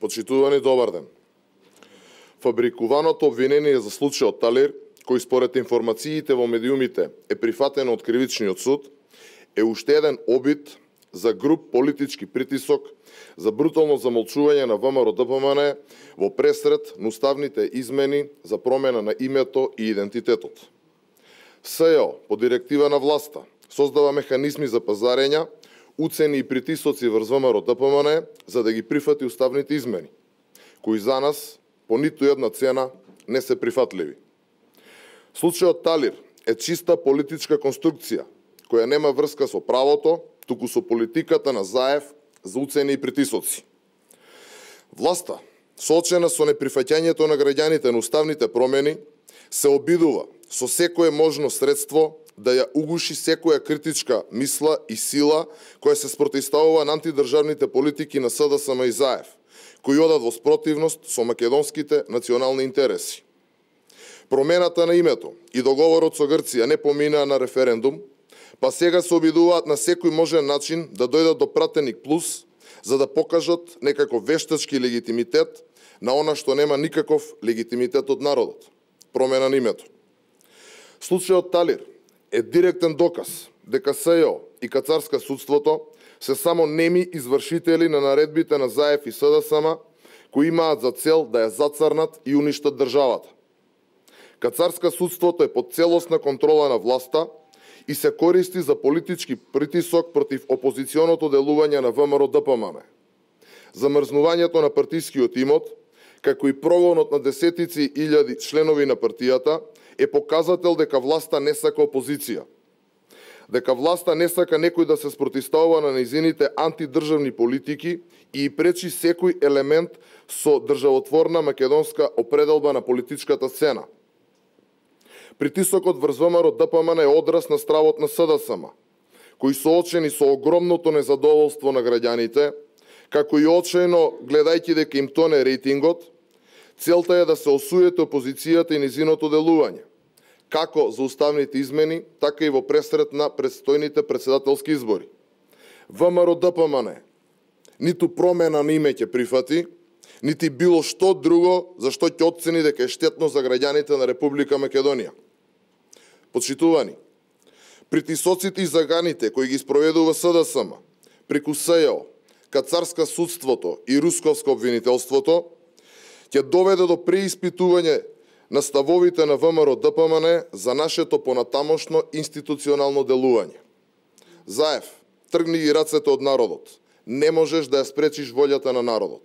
Почитувани, добар ден. Фабрикуваното обвинение за случајот Талир, кој според информациите во медиумите е прифатено од кривичниот суд, е уште еден обид за груб политички притисок за брутално замолчување на ВМРО-ДПМН во пресред на уставните измени за промена на името и идентитетот. СЈО, по директива на власта, создава механизми за пазарења, уцени и притисоци врз ВМРО-ДПМН за да ги прифати уставните измени, кои за нас по ниту една цена не се прифатливи. Случајот Талир е чиста политичка конструкција, која нема врска со правото, туку со политиката на Заев за уцени и притисоци. Власта, соочена со неприфаќањето на граѓаните на уставните промени, се обидува со секое можно средство да ја угуши секоја критичка мисла и сила која се спротивставува на антидржавните политики на СДСМ и Заев, кои одат во спротивност со македонските национални интереси. Промената на името и договорот со Грција не поминаа на референдум, па сега се обидуваат на секој можен начин да дојдат до пратеник плюс, за да покажат некако вештачки легитимитет на она што нема никаков легитимитет од народот. Промена на името. Случајот Талир е директен доказ дека СЈО и кацарска судството се само неми извршители на наредбите на Заев и СДСМ, кои имаат за цел да ја зацрнат и уништат државата. Кацарска судството е под целосна контрола на власта и се користи за политички притисок против опозиционото делување на ВМРО-ДПМН. Замрзнувањето на партискиот имот, како и прогонот на десетици илјади членови на партијата, е показател дека власта не сака опозиција. Дека власта не сака некој да се спротивставува на нејзините антидржавни политики и пречи секој елемент со државотворна македонска определба на политичката сцена. Притисокот врз ВМРО-ДПМН е одраз на стравот на СДСМ, кои соочени со огромното незадоволство на граѓаните, како и очајно гледајќи дека им тоне рейтингот, целта е да се осуете опозицијата и низиното делување, како за уставните измени, така и во пресред на предстојните председателски избори. ВМРО-ДПМН ниту промена на име ќе прифати, нити било што друго за што ќе оцени дека е штетно за граѓаните на Република Македонија. Почитувани, притисоците и заганите кои ги спроведува СДСМ преку СЈО, кацарска судството и русковско обвинителството, ќе доведе до преиспитување на ставовите на ВМРО-ДПМН за нашето понатамошно институционално делување. Заев, тргни ги рацете од народот. Не можеш да ја спречиш волјата на народот.